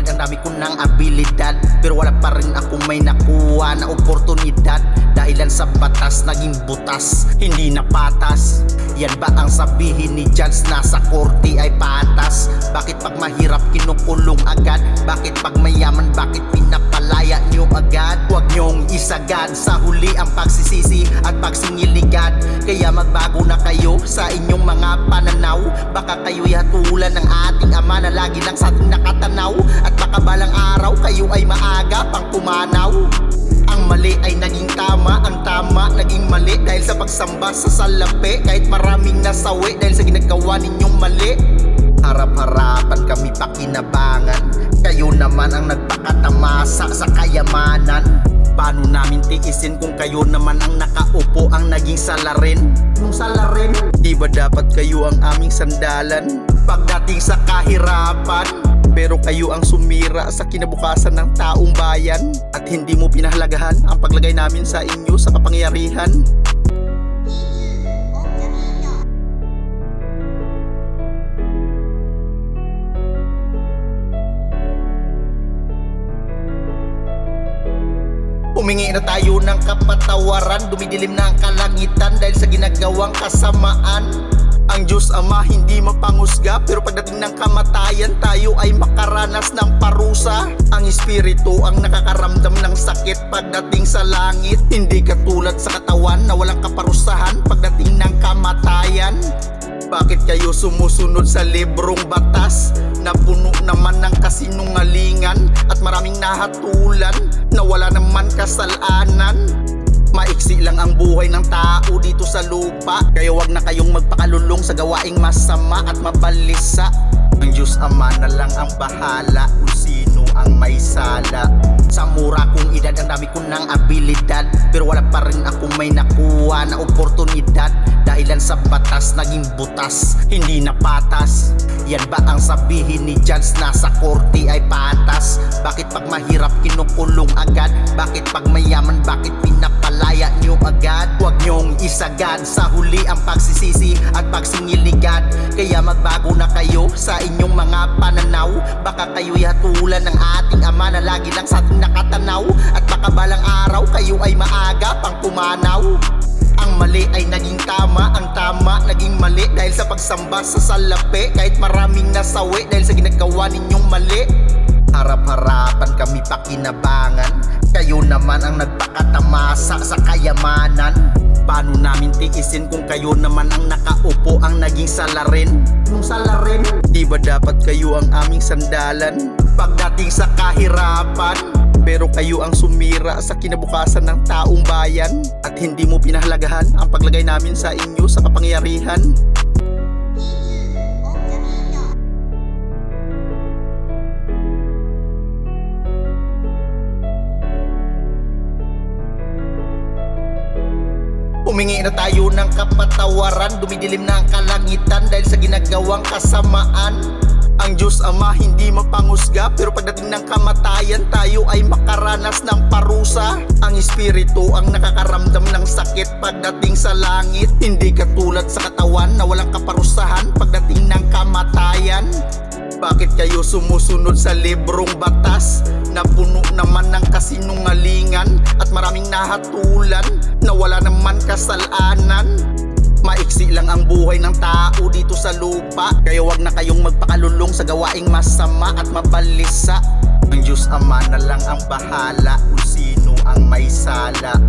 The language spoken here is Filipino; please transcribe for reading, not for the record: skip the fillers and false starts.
edad, ang dami ko ng abilidad, pero wala pa rin ako may nakuha na oportunidad. Dahilan sa batas, naging butas, hindi na patas. Yan ba ang sabihin ni Judge na sa korte ay patas? Bakit pag mahirap kinukulong agad? Bakit pag mayaman, bakit pinapalaya nyo agad? Huwag nyong isagad sa huli ang pagsisisi at pagsingiligan. Kaya magbago na kayo sa inyong mga pananaw. Baka kayo'y hatulan ng ating ama na lagi lang sa ating nakatanaw. At baka balang araw kayo ay maaga pang pumanaw. Ang mali ay naging tama, ang tama naging mali dahil sa pagsamba sa salapi. Kahit maraming nasawi dahil sa ginagawa ninyong mali. Harap-harapan kami pakinabangan, kayo naman ang nagpakatamasa sa kayamanan. Paano namin tiisin kung kayo naman ang nakaupo ang naging salarin? Yung salarin, di ba dapat kayo ang aming sandalan pagdating sa kahirapan? Pero kayo ang sumira sa kinabukasan ng taong bayan at hindi mo pinahalagahan ang paglagay namin sa inyo sa kapangyarihan. Humingi na tayo ng kapatawaran, dumidilim na ang kalangitan dahil sa ginagawang kasamaan. Ang Diyos Ama hindi mapangusga, pero pagdating ng kamatayan tayo ay makaranas ng parusa. Ang Espiritu ang nakakaramdam ng sakit pagdating sa langit, hindi katulad sa katawan na walang kaparusahan pagdating ng kamatayan. Bakit kayo sumusunod sa librong batas na puno naman ng kasinungalingan at maraming nahatulan na wala naman kasalanan? Maiksi lang ang buhay ng tao dito sa lupa, kaya wag na kayong magpakalulong sa gawaing masama at mabalisa. Ang Diyos Ama na lang ang bahala kung sino ang may sala. Sa mura kong edad, ang dami ko ng abilidad, pero wala pa rin ako may nakuha na oportunidad. Dahilan sa batas, naging butas, hindi na patas. Yan ba ang sabihin ni Judge na sa korte ay patas? Bakit pag mahirap kinukulong agad? Bakit pag mayaman, bakit pinapalaya nyo agad? Huwag nyong isagad sa huli ang pagsisisi at pagsingiligan. Kaya magbago na kayo sa inyong mga pananaw. Baka kayo'y hatulan ng ating ama na lagi lang sa ating nakatanaw. At baka balang araw kayo ay maaga pang pumanaw. Ang mali ay naging tama, ang tama naging mali dahil sa pagsamba sa salapi. Kahit maraming nasawi dahil sa ginagawa ninyong mali. Harap-harapan kami pakinabangan, kayo naman ang nagpakatamasa sa kayamanan. Paano namin tiisin kung kayo naman ang nakaupo ang naging salarin? Yung salarin, di ba dapat kayo ang aming sandalan pagdating sa kahirapan? Pero kayo ang sumira sa kinabukasan ng taong bayan at hindi mo pinahalagahan ang paglagay namin sa inyo sa kapangyarihan. Humingi na tayo ng kapatawaran, dumidilim na ang kalangitan dahil sa ginagawang kasamaan. Ang Diyos Ama hindi mapangusga, pero pagdating ng kamatayan tayo ay makaranas ng parusa. Ang Espiritu ang nakakaramdam ng sakit pagdating sa langit, hindi katulad sa katawan na walang kaparusahan pagdating ng kamatayan. Bakit kayo sumusunod sa librong batas na puno naman ng kasinungalingan at maraming nahatulan na wala naman kasalanan? Maiksi lang ang buhay ng tao dito sa lupa, kaya wag na kayong magpakalulong sa gawaing masama at mabalisa. Ang Diyos Ama na lang ang bahala kung sino ang may sala.